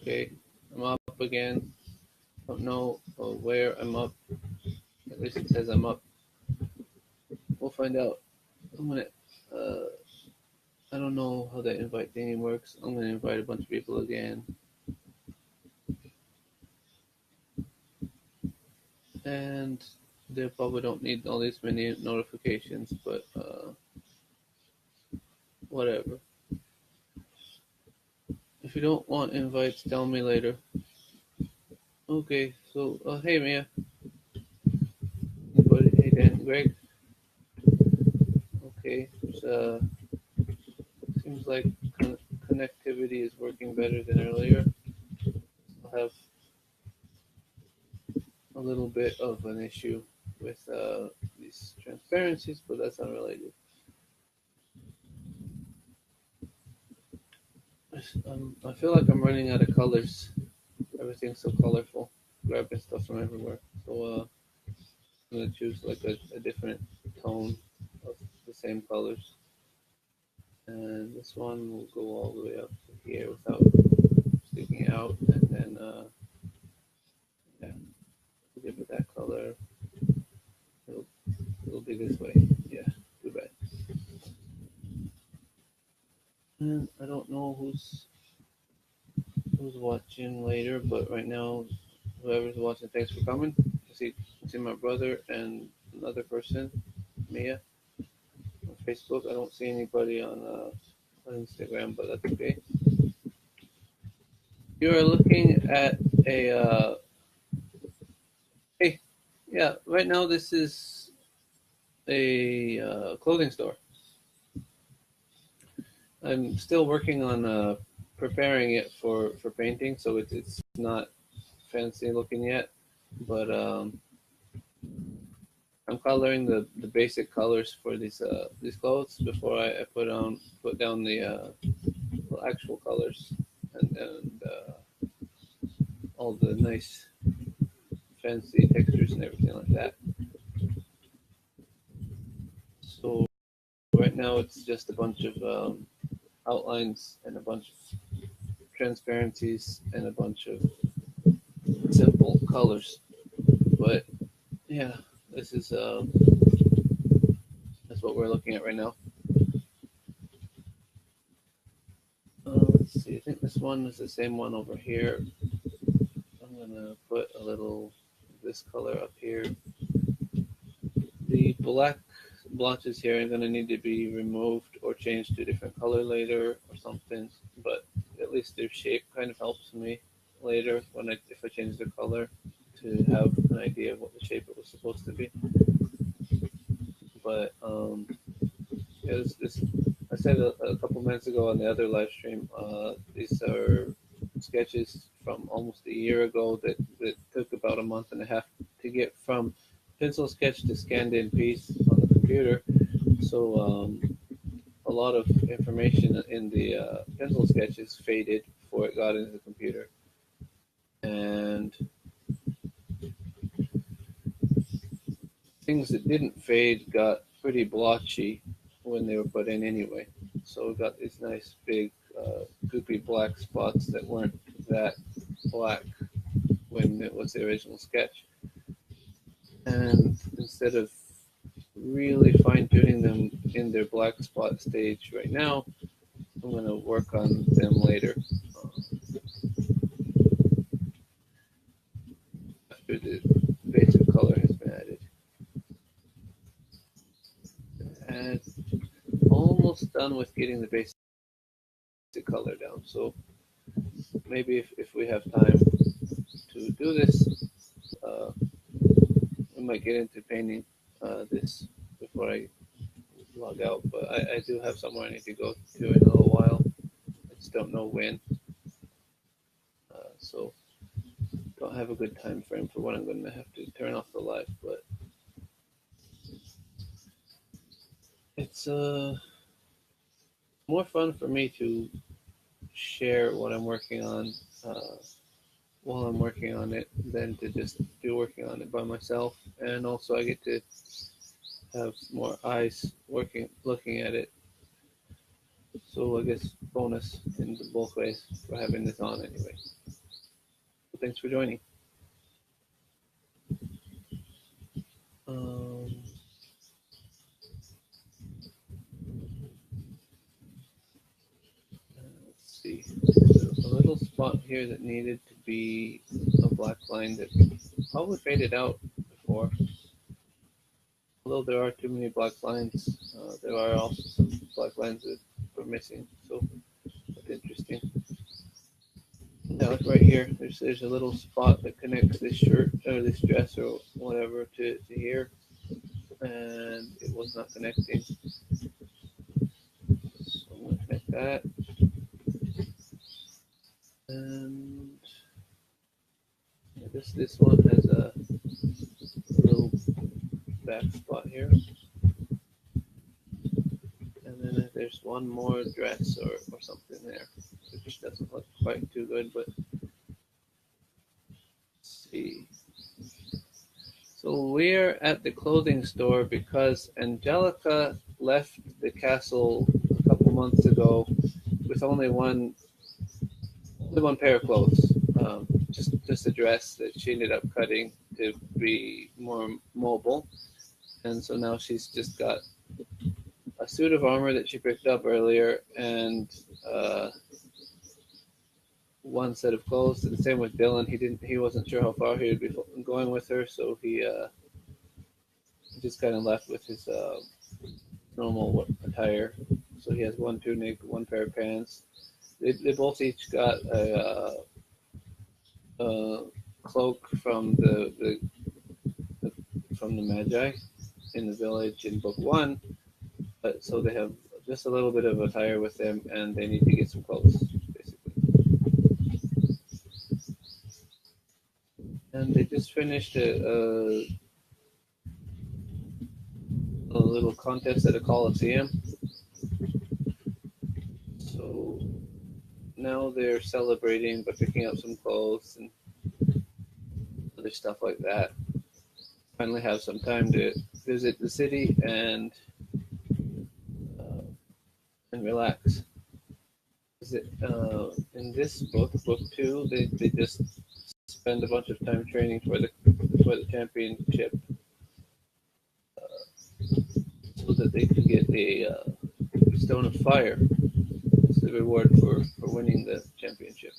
Okay, I'm up again. Don't know where I'm up. At least it says I'm up. We'll find out. I'm gonna. Uh, I don't know how that invite thingy works. I'm gonna invite a bunch of people again. And they probably don't need all these many notifications, but whatever. If you don't want invites, tell me later. Okay, so hey Mia, anybody? Hey Dan, Greg. Okay, seems like connectivity is working better than earlier. I'll have a little bit of an issue with these transparencies, but that's unrelated. I feel like I'm running out of colors. Everything's so colorful, grabbing stuff from everywhere. So I'm gonna choose like a different tone of the same colors. And this one will go all the way up to here without sticking out. And then, yeah, give it that color. It'll be this way. Yeah, too bad. And I don't know who's watching later, but right now, whoever's watching, thanks for coming. I see my brother and another person, Mia, on Facebook. I don't see anybody on Instagram, but that's okay. You are looking at a hey, yeah. Right now, this is a clothing store. I'm still working on preparing it for painting, so it's not fancy looking yet, but I'm coloring the basic colors for these clothes before I put down the actual colors and all the nice fancy textures and everything like that. So right now it's just a bunch of outlines and a bunch of transparencies and a bunch of simple colors. But yeah, this is that's what we're looking at right now. Let's see. I think this one is the same one over here. I'm gonna put a little this color up here. The black blotches here are gonna need to be removed or changed to a different color later or something. But at least their shape kind of helps me later if I change the color to have an idea of what the shape it was supposed to be. But yeah, this I said a couple minutes ago on the other live stream. These are sketches from almost a year ago that took about a month and a half to get from pencil sketch to scanned in piece on the computer. So a lot of information in the pencil sketches faded before it got into the computer, and things that didn't fade got pretty blotchy when they were put in anyway. So we got these nice big goopy black spots that weren't that black when it was the original sketch. And instead of really fine tuning them in their black spot stage right now, I'm going to work on them later after the basic color has been added. And almost done with getting the basic color down. So maybe if we have time to do this, we might get into painting this before I log out. But I do have somewhere I need to go to in a little while. I just don't know when. So don't have a good time frame for when I'm going to have to turn off the live. But it's more fun for me to share what I'm working on while I'm working on it than to just be working on it by myself. And also I get to have more eyes looking at it. So I guess bonus in both ways for having this on anyway. Thanks for joining. Um, let's see. There's a little spot here that needed to be a black line that probably faded out before. Although there are too many black lines, there are also some black lines that were missing. So that's interesting. Now, like right here, there's a little spot that connects this shirt or this dress or whatever to here, and it was not connecting. So I'm gonna connect that, and yeah, this one has a little back spot here, and then there's one more dress or something there, which doesn't look quite too good, but let's see. So we're at the clothing store because Angelica left the castle a couple months ago with only one pair of clothes, just a dress that she ended up cutting to be more mobile, and so now she's just got a suit of armor that she picked up earlier and one set of clothes. And the same with Dylan. He wasn't sure how far he would be going with her, so he just kind of left with his normal attire. So he has one tunic, one pair of pants. They both each got a cloak from the Magi in the village in book one. But so they have just a little bit of attire with them, and they need to get some clothes, basically. And they just finished a little contest at a coliseum. So now they're celebrating by picking up some clothes and other stuff like that. Finally have some time to visit the city and relax. In this book 2, they just spend a bunch of time training for the championship, so that they can get a stone of fire as the reward for winning the championship.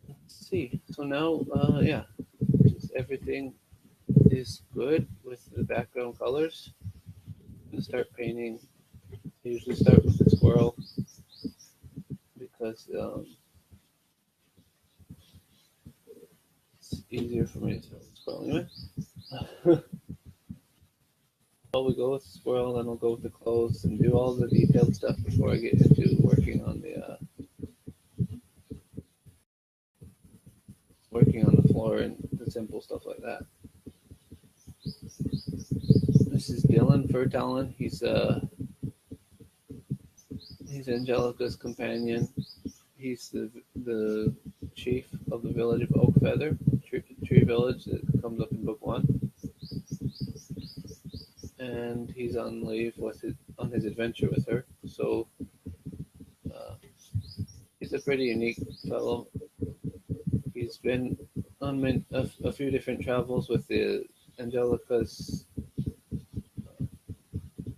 Let's see. So now, yeah, just everything is good with the background colors. I'm gonna start painting. I usually start with the squirrel because it's easier for me to start with the squirrel anyway. I'll go with the squirrel, then I'll go with the clothes and do all the detailed stuff before I get into working on the floor and the simple stuff like that. This is Dylan Furtalon. He's Angelica's companion. He's the chief of the village of Oak Feather, tree village that comes up in book 1. And he's on leave on his adventure with her. So he's a pretty unique fellow. He's been on a few different travels with the Angelica's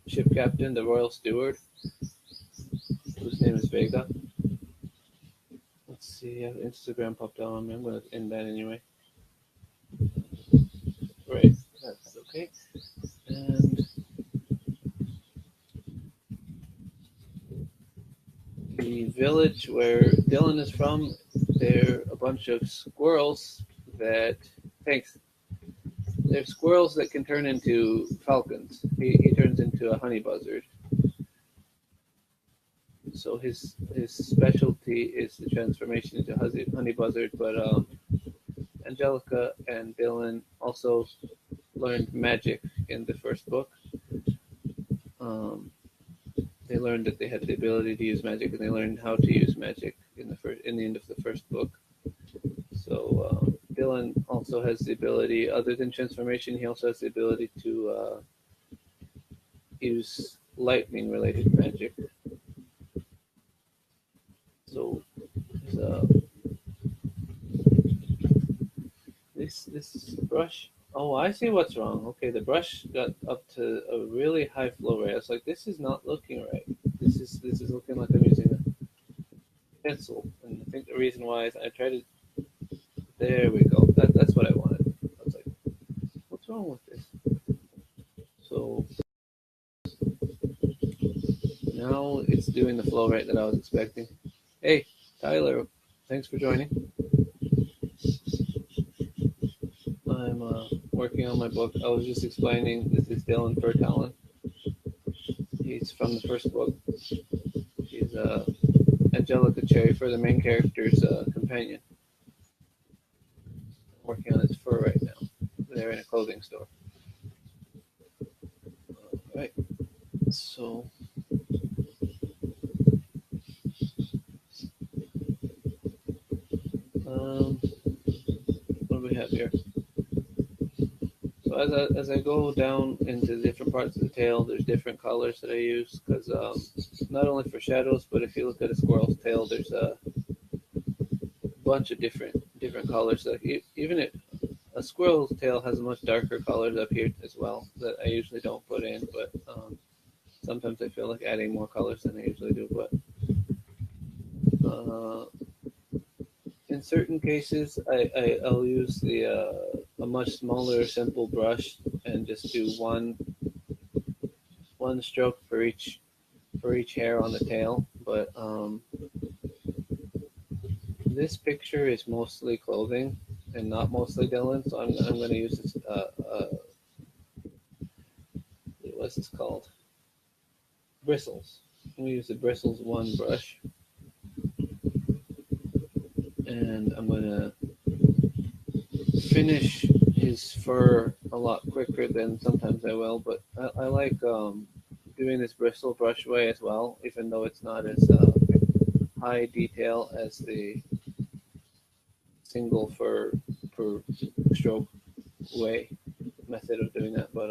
ship captain, the royal steward, whose name is Vega. Let's see, Instagram popped on me. I'm going to end that anyway. Right, that's okay. And the village where Dylan is from, they're a bunch of squirrels that... Thanks. They're squirrels that can turn into falcons. He turns into a honey buzzard. So his specialty is the transformation into honey buzzard. But Angelica and Dylan also learned magic in the first book. They learned that they had the ability to use magic, and they learned how to use magic in the end of the first book. So Dylan also has the ability, other than transformation, he also has the ability to use lightning-related magic. So this brush. Oh, I see what's wrong. Okay, the brush got up to a really high flow rate. I was like, this is not looking right. This is looking like I'm using a pencil, and I think the reason why is I tried to. There we go. That's what I wanted. I was like, what's wrong with this? So now it's doing the flow rate that I was expecting. Hey, Tyler, thanks for joining. I'm working on my book. I was just explaining this is Dylan Furtalon. He's from the first book. He's Angelica Cherryfur, the main character's companion. Working on his fur right now. They're in a clothing store. Right. So what do we have here? So as I go down into different parts of the tail, there's different colors that I use because not only for shadows, but if you look at a squirrel's tail, there's a bunch of different colors. Like even a squirrel's tail has a much darker colors up here as well that I usually don't put in, but sometimes I feel like adding more colors than I usually do. But in certain cases, I'll use a much smaller, simple brush and just do one stroke for each hair on the tail. But this picture is mostly clothing and not mostly Dylan, so I'm going to use this. What's this called? Bristles. I'm going to use the bristles one brush, and I'm going to finish his fur a lot quicker than sometimes I will. But I like doing this bristle brush way as well, even though it's not as high detail as the single fur per stroke way method of doing that. But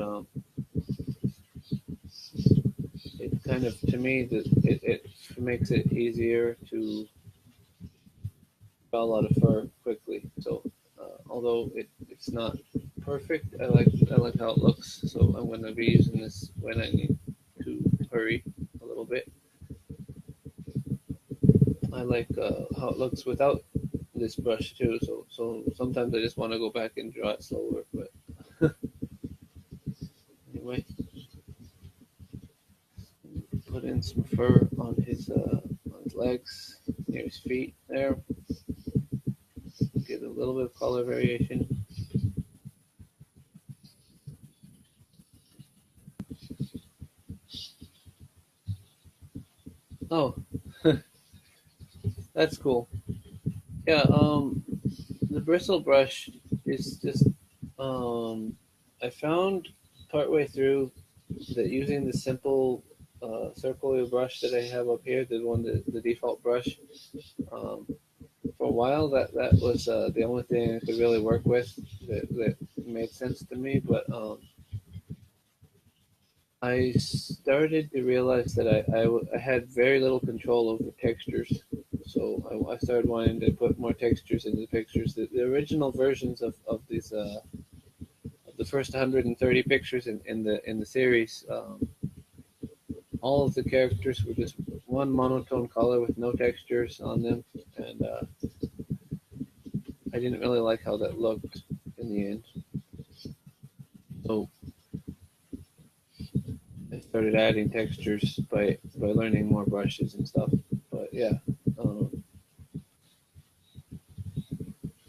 it kind of, to me, it makes it easier to draw a lot of fur quickly. So although it's not perfect, I like how it looks. So I'm going to be using this when I need to hurry a little bit. I like how it looks without this brush too. So sometimes I just want to go back and draw it slower. But anyway, put in some fur on his legs, near his feet there. Get a little bit of color variation. Oh, that's cool. Yeah, the bristle brush is just I found partway through that using the simple circular brush that I have up here, the default brush, for a while that was the only thing I could really work with that made sense to me. But I started to realize that I had very little control over textures. So I started wanting to put more textures into the pictures. The original versions of these of the first 130 pictures in the series, all of the characters were just one monotone color with no textures on them, and I didn't really like how that looked in the end. So I started adding textures by learning more brushes and stuff. But yeah,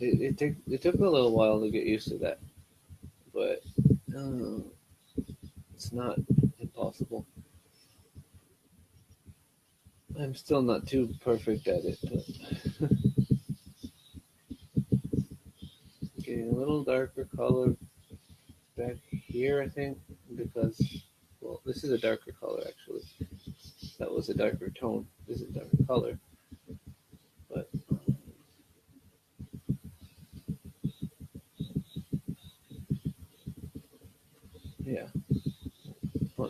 it took a little while to get used to that, but uh, it's not impossible. I'm still not too perfect at it, but getting a little darker color back here, I think, because, well, this is a darker color actually. That was a darker tone. This is a darker color, but yeah,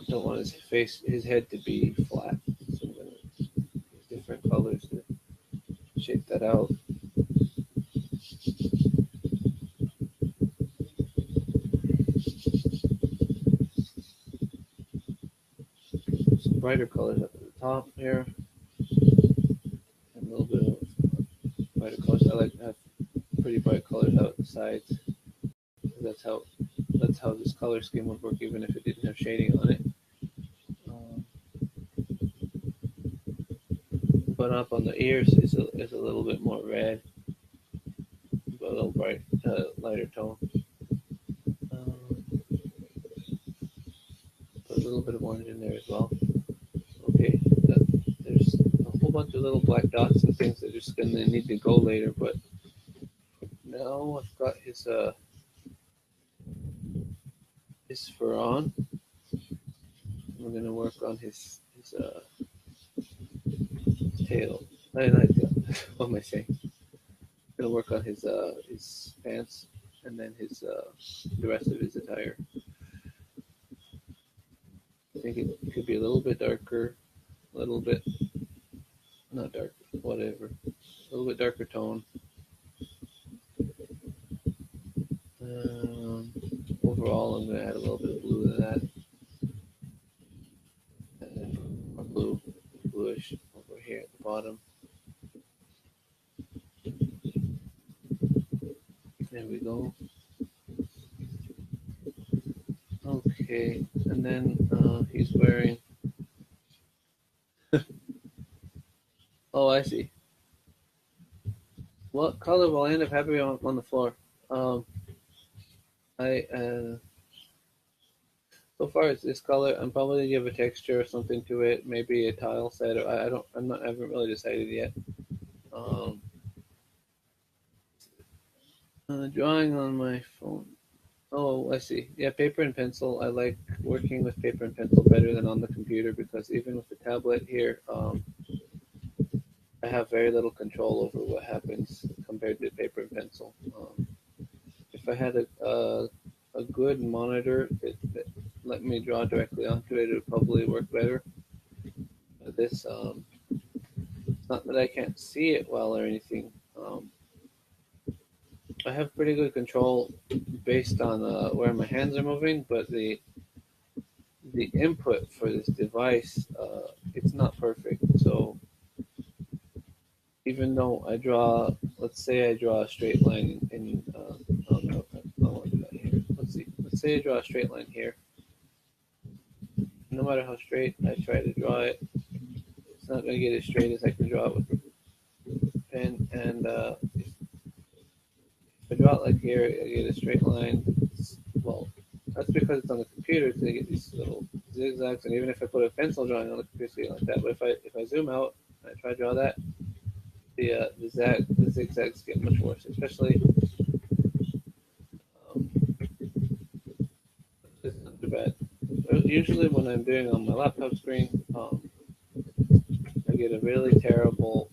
don't want his head to be flat. So I'm gonna use different colors there. shape that out. Some brighter colors up at the top here, and a little bit of brighter colors. I like to have pretty bright colors out the sides. That's how this color scheme would work, even if it didn't have shading on it. Um, but up on the ears is a little bit more red, but a little bright, lighter tone. Um, put a little bit of orange in there as well. Okay, there's a whole bunch of little black dots and things that are just gonna need to go later, but now I've got his fur on. We're gonna work on his tail. Not tail. What am I saying? Gonna work on his pants and then his the rest of his attire. I think it could be a little bit darker, a little bit not dark, whatever, a little bit darker tone. Um, Overall, I'm gonna add a little bit of blue to that, and then more blue, bluish over here at the bottom. There we go. Okay, and then he's wearing. Oh, I see. What color will I end up having on the floor? Um, I so far it's this color. I'm probably gonna give a texture or something to it. Maybe a tile set. Or I don't. I'm not. I haven't really decided yet. Um, Drawing on my phone. Oh, I see. Yeah, paper and pencil. I like working with paper and pencil better than on the computer because even with the tablet here, I have very little control over what happens compared to paper and pencil. If I had a good monitor that let me draw directly onto it, it would probably work better. This, it's not that I can't see it well or anything. I have pretty good control based on where my hands are moving, but the input for this device, it's not perfect. So even though I draw, let's say I draw a straight line in oh no, I don't want to do that here. Let's see. Let's say I draw a straight line here. No matter how straight I try to draw it, it's not going to get as straight as I can draw it with the pen. And if I draw it like here, I get a straight line. Well, that's because it's on the computer, so I get these little zigzags. And even if I put a pencil drawing on the computer, it's like that. But if I zoom out and I try to draw that, the zigzags get much worse, especially. Um, it's not too bad. Usually, when I'm doing on my laptop screen, I get a really terrible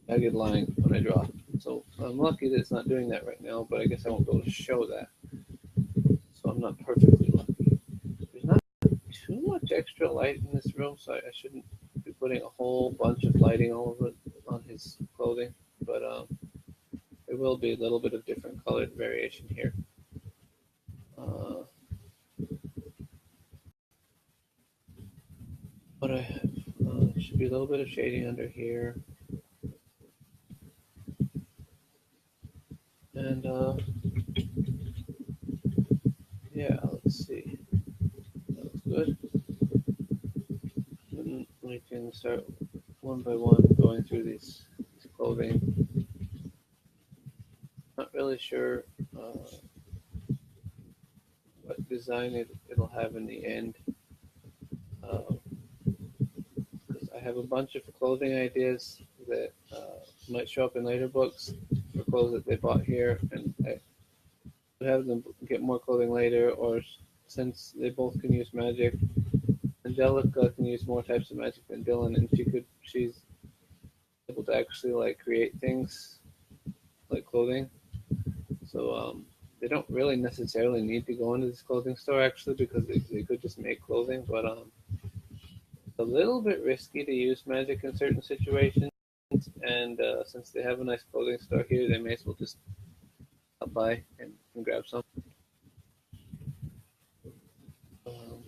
jagged line when I draw. So I'm lucky that it's not doing that right now, but I guess I won't be able to show that. So I'm not perfectly lucky. There's not too much extra light in this room, so I shouldn't be putting a whole bunch of lighting all over on his clothing. But there will be a little bit of different colored variation here. What I have should be a little bit of shading under here. And yeah, let's see. That looks good. And we can start one by one going through these clothing. Not really sure what design it'll have in the end. Because I have a bunch of clothing ideas that might show up in later books for clothes that they bought here, and I would have them get more clothing later, or since they both can use magic, Angelica can use more types of magic than Dylan, and she's able to actually like create things like clothing. So they don't really necessarily need to go into this clothing store actually because they could just make clothing, but a little bit risky to use magic in certain situations, and since they have a nice clothing store here, they may as well just stop by and grab some. Um,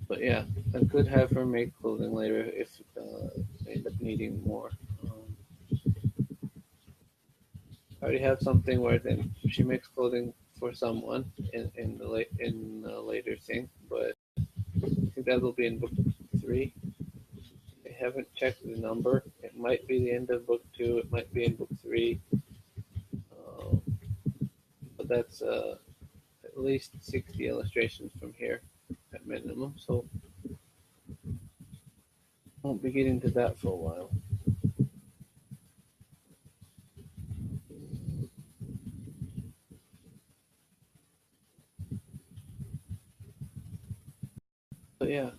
but yeah, I could have her make clothing later if I end up needing more. Um, I already have something where then she makes clothing for someone in the later thing, but I think that'll be in book 3. I haven't checked the number. It might be the end of book 2. It might be in book 3. Um, but that's at least 60 illustrations from here at minimum. So won't be getting to that for a while. But yeah,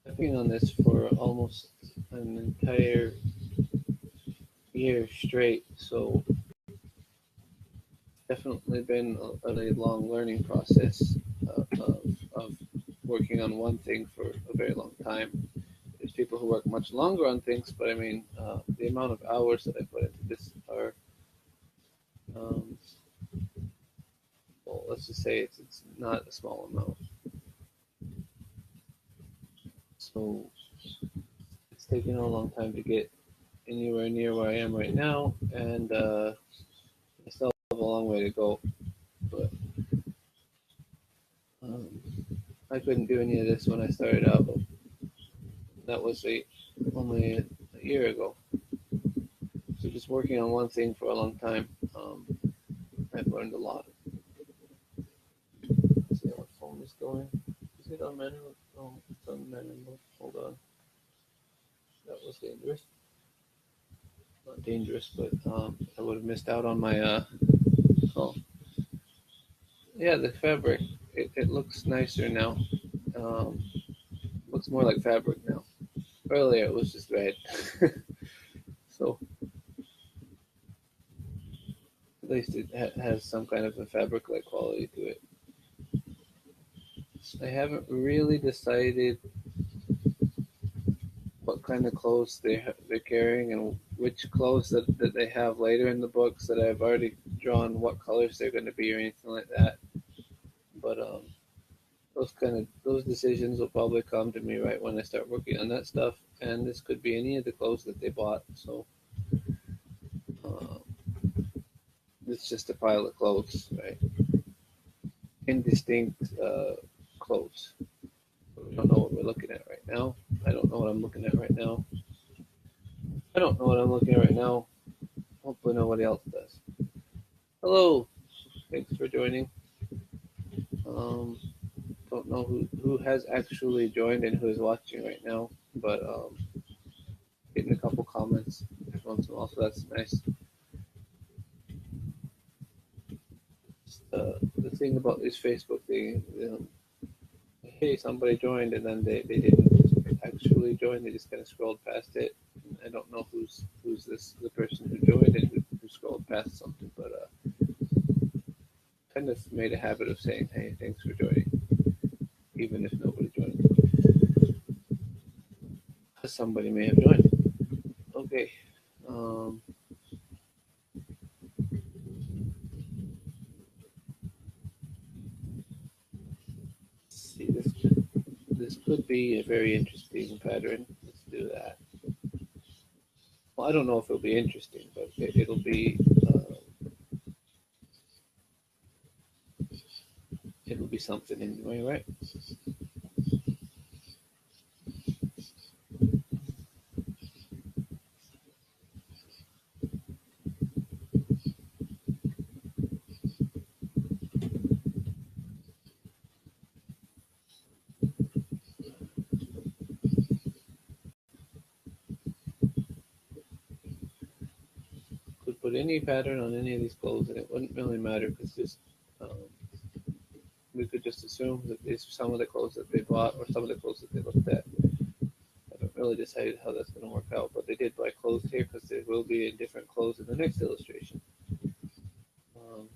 I've been on this for almost an entire year straight. So definitely been a really long learning process of working on one thing for a very long time. There's people who work much longer on things, but I mean, the amount of hours that I put into this are, um, well, let's just say it's not a small amount. So it's taken a long time to get anywhere near where I am right now, and I still have a long way to go. But um, I couldn't do any of this when I started out. That was only a year ago. So just working on one thing for a long time, I've learned a lot. Let's see how my phone is going. Is it on manual? Oh, it's on manual. Hold on. That was dangerous. Not dangerous, but I would have missed out on my. Oh, yeah, the fabric. It looks nicer now. Um, looks more like fabric now. Earlier it was just red. So at least it has some kind of a fabric-like quality to it. I haven't really decided what kind of clothes they're carrying and which clothes that they have later in the books that I've already drawn what colors they're going to be or anything like that. But those decisions will probably come to me right when I start working on that stuff. And this could be any of the clothes that they bought. So um, it's just a pile of clothes, right? Indistinct clothes. We don't know what we're looking at right now. I don't know what I'm looking at right now. I don't know what I'm looking at right now. Hopefully nobody else does. Hello. Thanks for joining. Um, don't know who has actually joined and who is watching right now, but getting a couple comments every once in a while, so that's nice. The thing about this Facebook thing, hey, somebody joined, and then they didn't actually join. They just kind of scrolled past it. I don't know who's the person who joined and who scrolled past something, but kind of made a habit of saying, hey, thanks for joining, even if nobody joined. Somebody may have joined. Okay. Um, see, this could be a very interesting pattern. Let's do that. Well, I don't know if it'll be interesting, but it'll be something anyway, right? Could put any pattern on any of these clothes, and it wouldn't really matter because just we could just assume that these are some of the clothes that they bought or some of the clothes that they looked at. I haven't really decided how that's going to work out, but they did buy clothes here because there will be in different clothes in the next illustration. Um,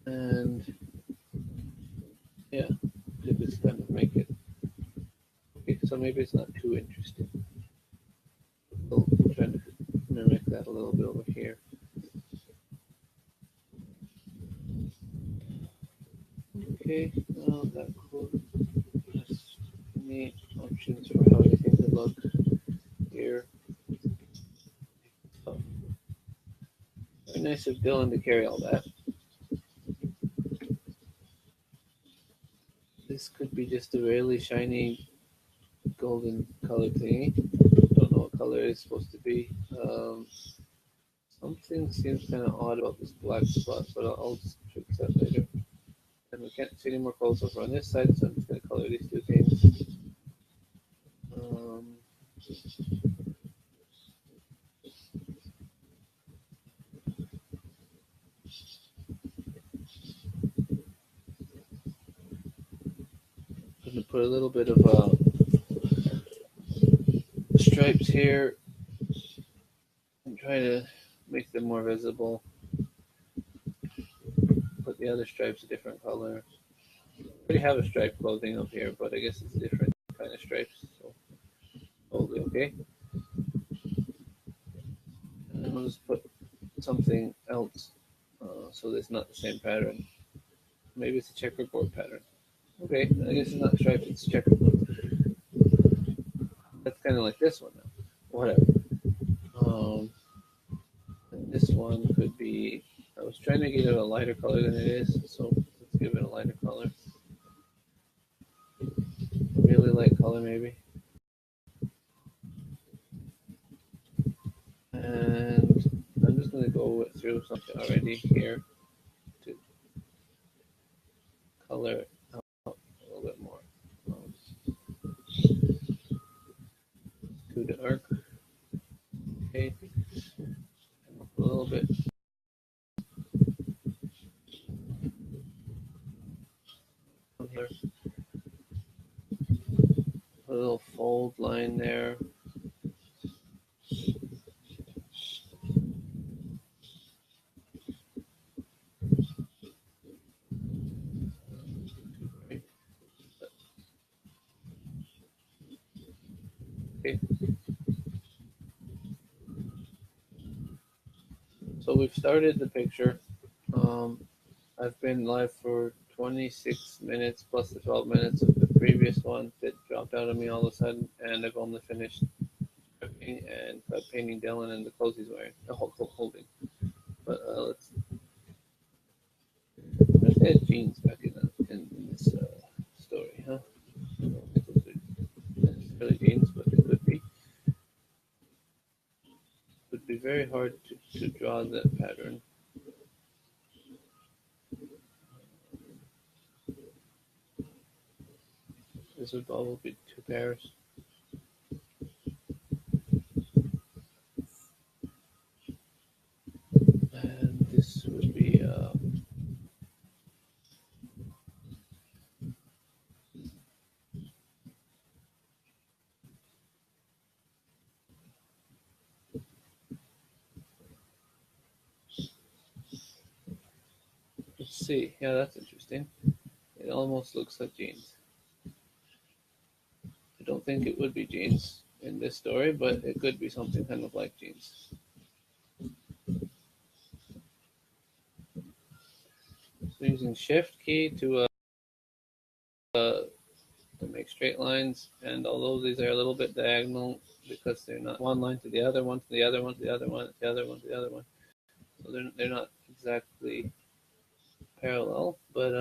And yeah, to just kind of make it okay, so maybe it's not too interesting. We'll try to mimic that a little bit over here. Okay, now that has any options for how anything could look here. So, very nice of Dylan to carry all that. This could be just a really shiny golden color thingy. Don't know what color it's supposed to be. Something seems kind of odd about this black spot, but I'll just fix that later. And we can't see any more colors over on this side, so I'm just going to color these two things. Um, I'm going to put a little bit of stripes here and try to make them more visible. Put the other stripes a different color. I already have a stripe clothing up here, but I guess it's a different kind of stripes, so totally okay. And I'll just put something else so that it's not the same pattern. Maybe it's a checkerboard pattern. Okay, I guess it's not stripes, it's checkerboard. That's kind of like this one now. Whatever. This one could be, I was trying to get it a lighter color than it is, so let's give it a lighter color. Really light color maybe. And I'm just going to go through something already here to color it out a little bit more. Too dark. Okay. A little bit. Here. A little fold line there. Okay. So we've started the picture. I've been live for 26 minutes plus the 12 minutes of the previous one that dropped out of me all of a sudden, and I've only finished painting Dylan and the clothes he's wearing, holding. But let's add jeans back in this story, huh? I don't think those are necessarily jeans, but it could be. It would be very hard to draw that pattern. This would probably be two pairs. And this would be let's see. Yeah, that's interesting. It almost looks like jeans. I don't think it would be jeans in this story, but it could be something kind of like jeans. So using Shift key to make straight lines, and although these are a little bit diagonal because they're not one line to the other one to the other one to the other one to the other one to the other one, so they're not exactly parallel, but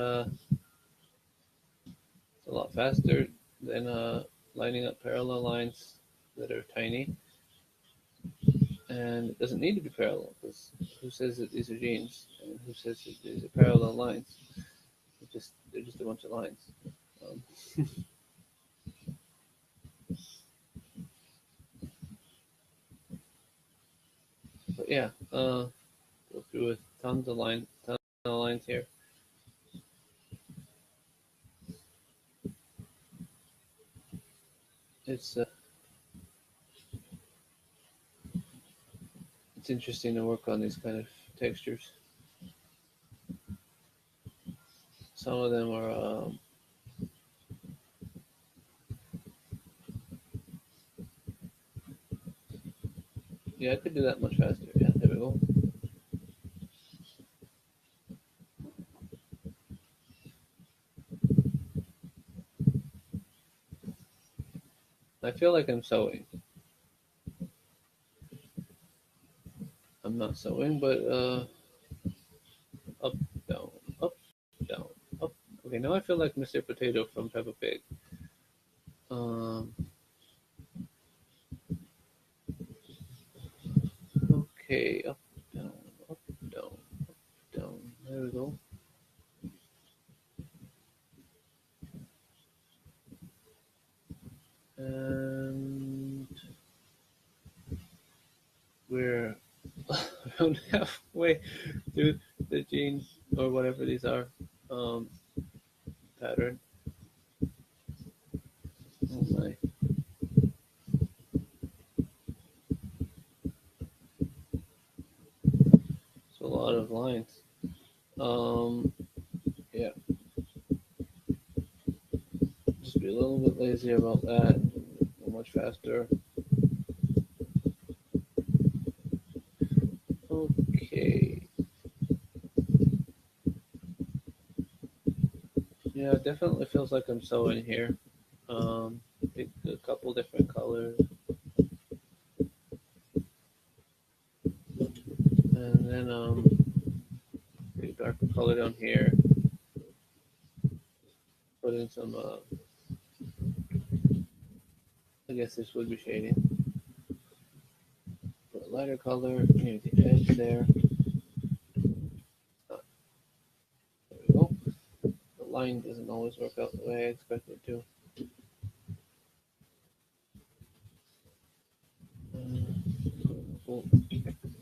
it's a lot faster than lining up parallel lines that are tiny. And it doesn't need to be parallel because who says that these are jeans and who says that these are parallel lines? They're just a bunch of lines. But yeah, go through with tons of lines here. It's it's interesting to work on these kind of textures. some of them are. Yeah, I could do that much faster. Yeah, there we go. I feel like I'm sewing. I'm not sewing, but up, down, up, down, up. Okay, now I feel like Mr. Potato from Peppa Pig. Um, okay, up, down, up, down, up, down. There we go. And we're around halfway through the jeans or whatever these are pattern. Oh my. It's a lot of lines. Yeah. Just be a little bit lazy about that. Go much faster. Okay. Yeah, it definitely feels like I'm sewing here. Pick a couple different colors. And then pick a darker color down here. Put in some I guess this would be shading. Put a lighter color near the edge there. There we go. The line doesn't always work out the way I expect it to. Oh,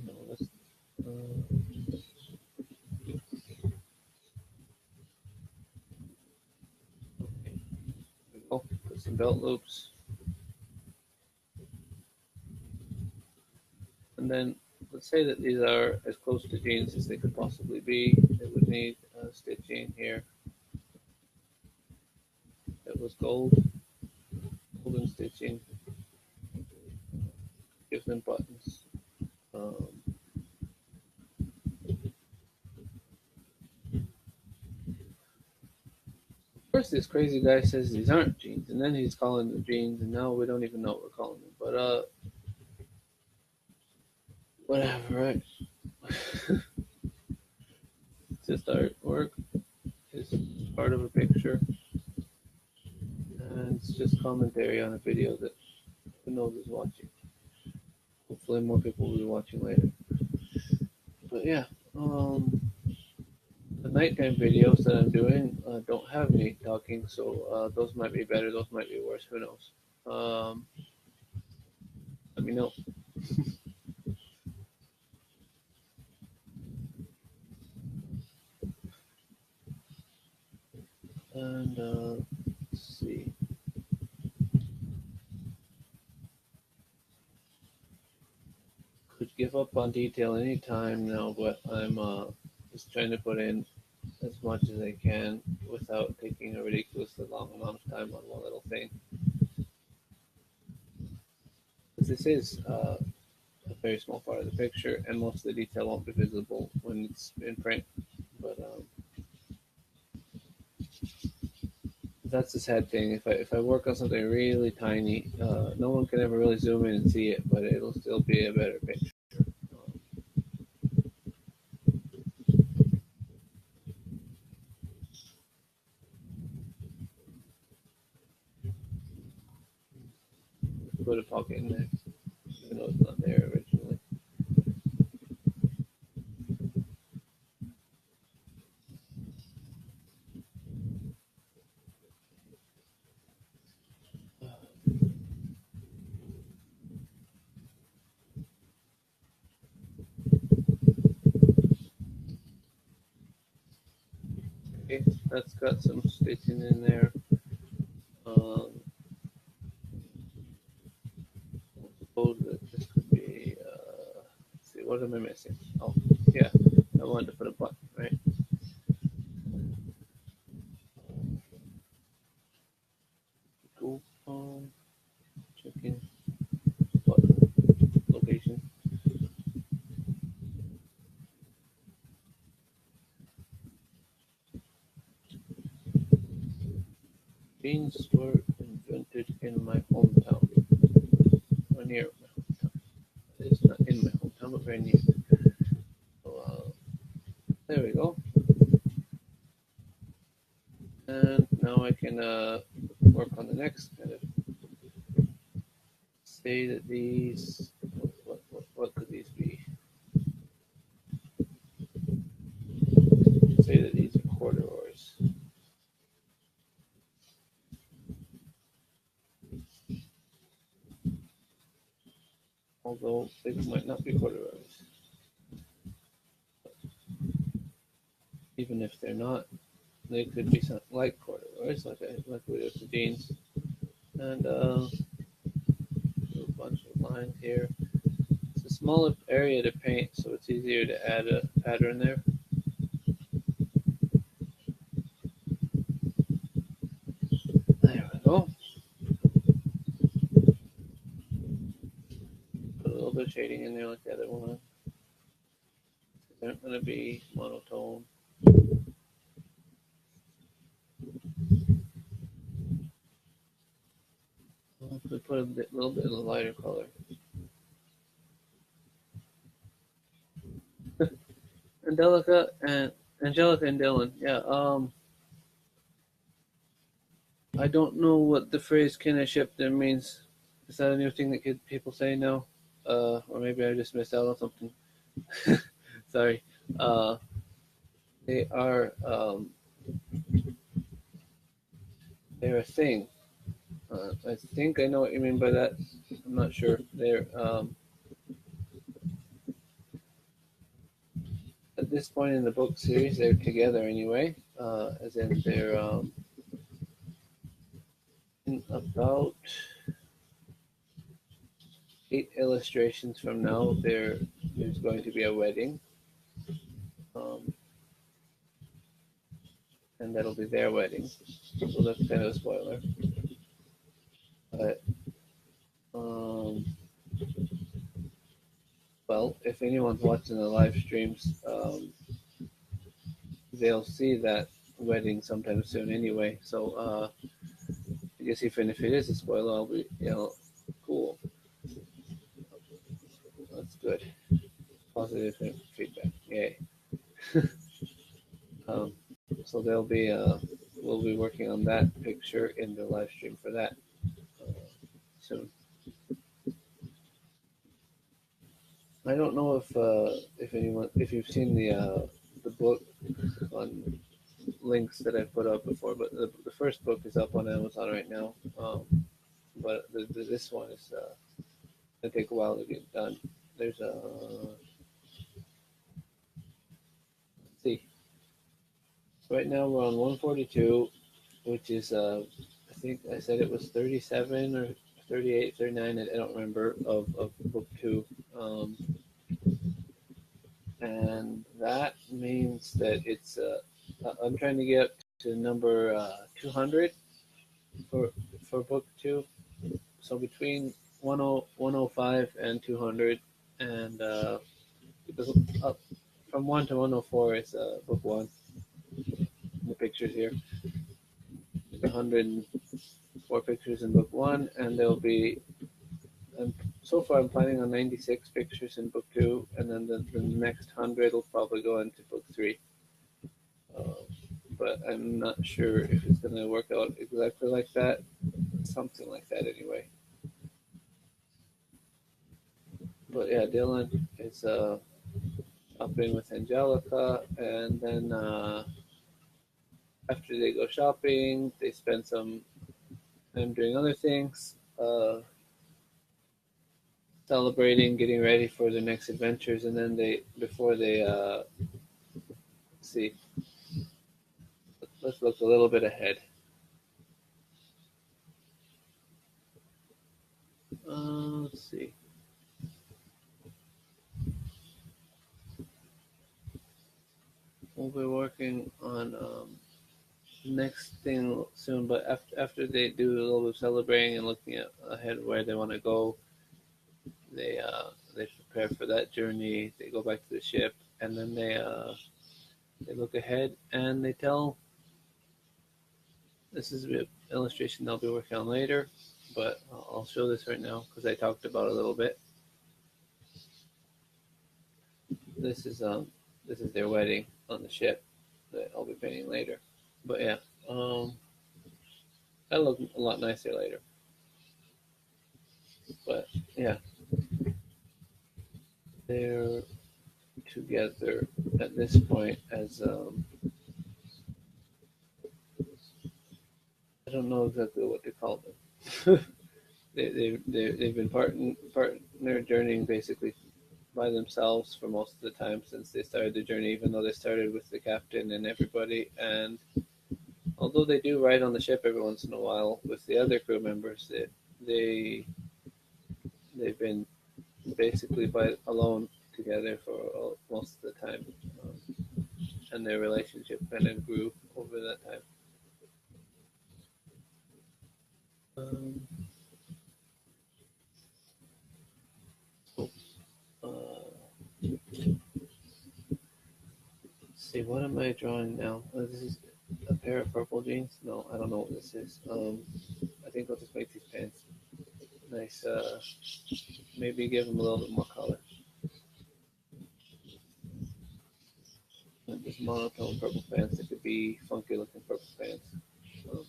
no, let's, okay. There we go. Put some belt loops. And then let's say that these are as close to jeans as they could possibly be. They would need stitching here. It was gold, golden stitching. Gives them buttons. First, this crazy guy says these aren't jeans, and then he's calling them jeans, and now we don't even know what we're calling them. But whatever, right? Just artwork. It's part of a picture, and it's just commentary on a video that who knows is watching. Hopefully, more people will be watching later. But yeah, the nighttime videos that I'm doing don't have me talking, so those might be better, those might be worse. Who knows? Let me know. And let's see. Could give up on detail anytime now, but I'm just trying to put in as much as I can without taking a ridiculously long amount of time on one little thing. This is a very small part of the picture, and most of the detail won't be visible when it's in print. But that's the sad thing. If I work on something really tiny, no one can ever really zoom in and see it, but it'll still be a better picture. Put a pocket in there, even though it's not there originally. Okay, that's got some stitching in there. Suppose that this could be. Let's see, what am I missing? Oh, yeah, I wanted to put a button, right? Beans were invented in my hometown, or near my hometown. It's not in my hometown, but very near. So there we go. And now I can work on the next kind of say that these. What could these be? Say that these are corduroys. Although they might not be corduroys. Even if they're not, they could be something like corduroys, like we did with jeans. And a bunch of lines here. It's a smaller area to paint, so it's easier to add a pattern there. There we go. Put a little bit of shading in there like the other one. They're not going to be monotone. We put a little bit of a lighter color. Angelica and Dylan. Yeah. I don't know what the phrase "can I ship them" means. Is that a new thing that people say now? Or maybe I just missed out on something. Sorry. Uh, they are they're a thing. I think I know what you mean by that. I'm not sure. They're at this point in the book series, they're together anyway. As in, they're in about 8 illustrations from now. There's going to be a wedding, um, and that'll be their wedding. So that's kind of a spoiler. But well, if anyone's watching the live streams, they'll see that wedding sometime soon anyway. So I guess even if it is a spoiler, I'll be, cool. That's good. Positive feedback. Yay. um, so we'll be working on that picture in the live stream for that soon. I don't know if you've seen the book on links that I've put up before, but the first book is up on Amazon right now. But this one is gonna take a while to get done. There's a let's see. Right now we're on 142, which is I think I said it was 37 or 38, 39. I don't remember of book two. And that means that I'm trying to get to number 200 for book two. So between 105 and 200, and because up from 1 to 104 is book one. The pictures here, 104 pictures in book one, and there'll be. And so far, I'm planning on 96 pictures in book two, and then the next 100 will probably go into book three. But I'm not sure if it's going to work out exactly like that. Something like that, anyway. But yeah, Dylan is shopping with Angelica, and then after they go shopping, they spend some time doing other things, celebrating, getting ready for their next adventures, and then before they see, let's look a little bit ahead. Let's see. We'll be working on next thing soon, but after they do a little bit of celebrating and looking ahead where they want to go, they prepare for that journey. They go back to the ship, and then they look ahead and they tell This is an illustration I'll be working on later, but I'll show this right now because I talked about it a little bit. This is their wedding on the ship that I'll be painting later. But yeah, that'll look a lot nicer later. But yeah, they're together at this point as I don't know exactly what to call them. They've been partner journeying basically by themselves for most of the time since they started the journey, even though they started with the captain and everybody. And although they do ride on the ship every once in a while with the other crew members, they they've been basically by alone together for most of the time, and their relationship kind of grew over that time. Um, so, let's see, what am I drawing now? This is a pair of purple jeans. No, I don't know what this is. I think I'll just make these pants nice. Maybe give them a little bit more color. Just monotone purple pants. It could be funky looking purple pants. Um,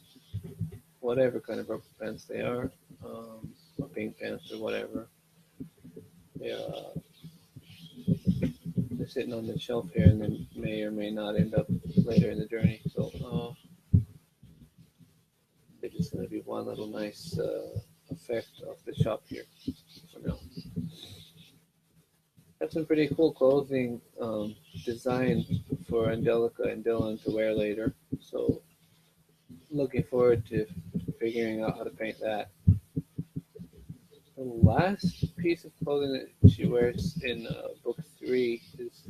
whatever kind of purple pants they are, or pink pants or whatever. They're, they're sitting on the shelf here and they may or may not end up later in the journey. So they're just going to be one little nice effect of the shop here for now. Have some pretty cool clothing designed for Angelica and Dylan to wear later. So looking forward to figuring out how to paint that. The last piece of clothing that she wears in book 3 is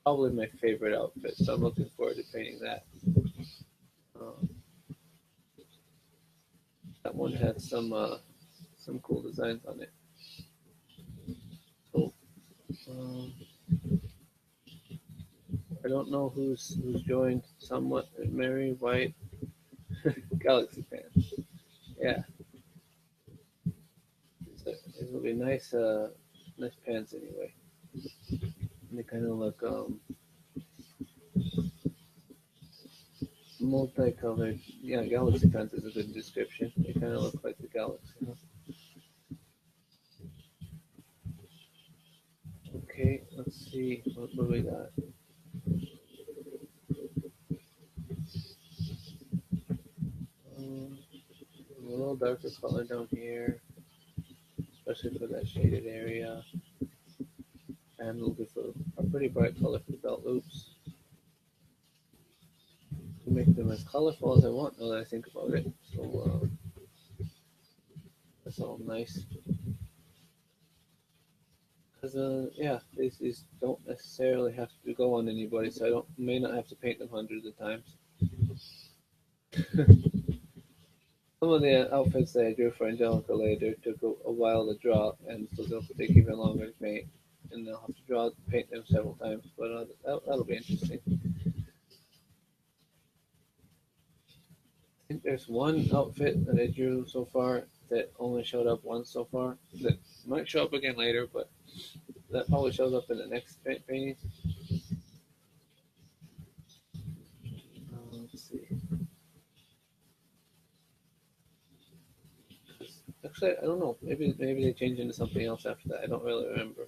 probably my favorite outfit, so I'm looking forward to painting that. Um, that one had some cool designs on it. So I don't know who's joined. Somewhat Mary White, Galaxy fan. Yeah, it'll be nice, nice pants anyway. And they kind of look multicolored. Yeah, Galaxy pants is a good description. They kind of look like the galaxy. Huh? Okay, let's see what we got. A little darker color down here, especially for that shaded area. And looking for a pretty bright color for the belt loops. To make them as colorful as I want now that I think about it. So that's all nice. Because yeah, these don't necessarily have to go on anybody, so I may not have to paint them hundreds of times. Some of the outfits that I drew for Angelica later took a while to draw, and so they'll take even longer to paint, and they'll have to paint them several times. But that'll be interesting. I think there's one outfit that I drew so far that only showed up once so far. That might show up again later, but that probably shows up in the next painting. Let's see. Actually, I don't know. Maybe they change into something else after that. I don't really remember.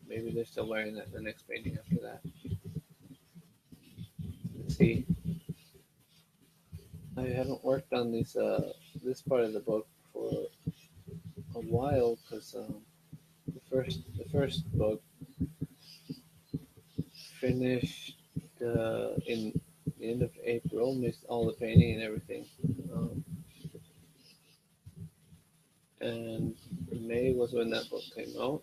Maybe they're still wearing that in the next painting after that. Let's see. I haven't worked on this part of the book for a while because the first book finished in the end of April, missed all the painting and everything. And May was when that book came out.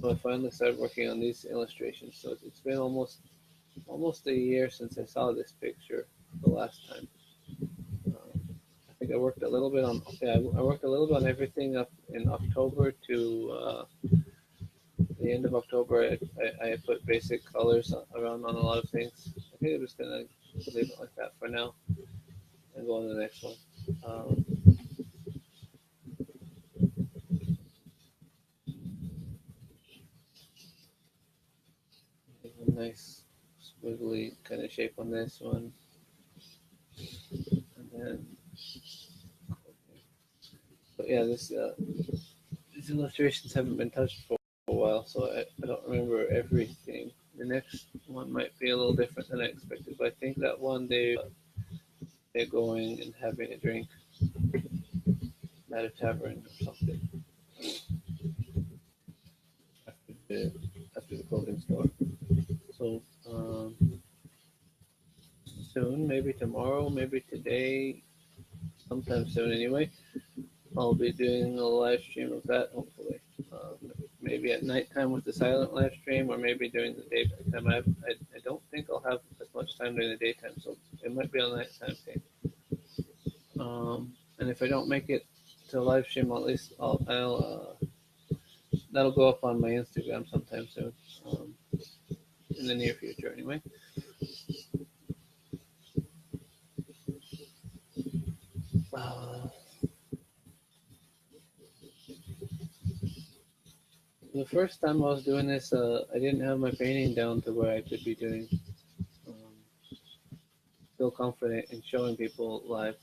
So I finally started working on these illustrations. So it's been almost a year since I saw this picture the last time. I think I worked a little bit on I worked a little bit on everything up in October to the end of October, I put basic colors around on a lot of things. I think I'm just gonna leave it like that for now and go on to the next one. Um, a nice squiggly kind of shape on this one, and then. But yeah, these illustrations haven't been touched for a while, so I don't remember everything. The next one might be a little different than I expected, but I think that one they're going and having a drink at a tavern or something after the clothing store. So soon, maybe tomorrow, maybe today, sometime soon anyway. I'll be doing a live stream of that hopefully. Maybe at nighttime with the silent live stream, or maybe during the daytime. I don't think I'll have as much time during the daytime, so it might be a nighttime thing. And if I don't make it to live stream, at least I'll that'll go up on my Instagram sometime soon, in the near future anyway. The first time I was doing this, I didn't have my painting down to where I could be doing, um, feel confident in showing people live.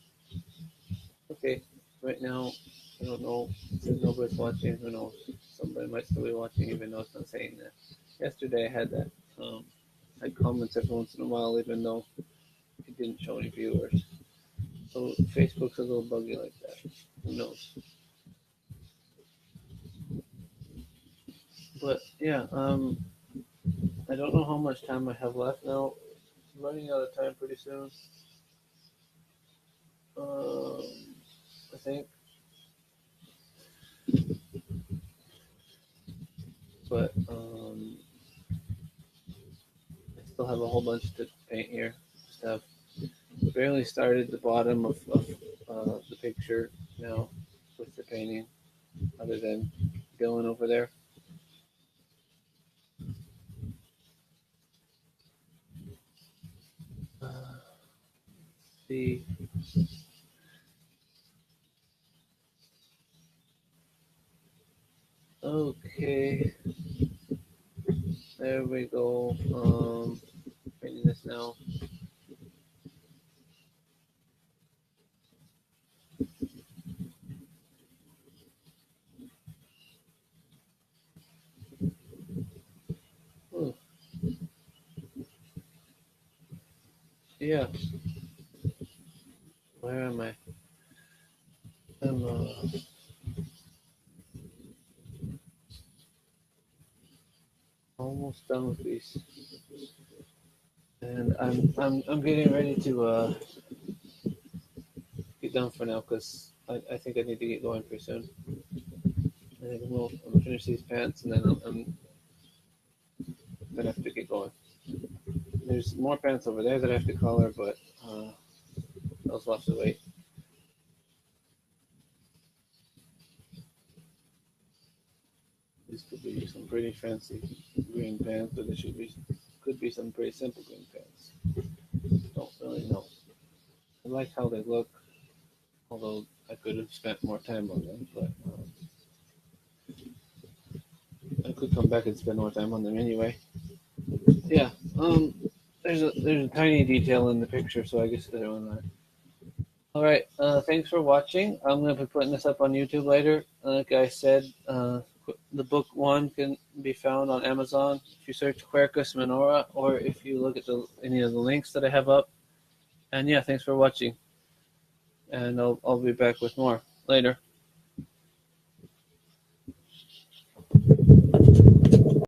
Okay, right now, I don't know, since nobody's watching, who knows? Somebody might still be watching even though it's not saying that. Yesterday I had that. I had comments every once in a while even though it didn't show any viewers. So Facebook's a little buggy like that. Who knows? But yeah, I don't know how much time I have left now. I'm running out of time pretty soon. I think. But I still have a whole bunch to paint here. Just have barely started the bottom of the picture now with the painting, other than Dylan over there. Let's see. Okay, there we go. Painting this now. Oh, yeah. Where am I? I'm almost done with these, and I'm getting ready to get done for now because I think I need to get going pretty soon. I think I'm gonna finish these pants and then I'm gonna have to get going. There's more pants over there that I have to color, but those will have to wait. These could be some pretty fancy green pants, but could be some pretty simple green pants. Don't really know. I like how they look, although I could have spent more time on them, but I could come back and spend more time on them anyway. Yeah. There's a tiny detail in the picture, so I guess they're on that. All right. Thanks for watching. I'm gonna be putting this up on YouTube later. Like I said, the book one can be found on Amazon if you search Quercus Minora, or if you look at any of the links that I have up. And yeah, thanks for watching. And I'll be back with more later.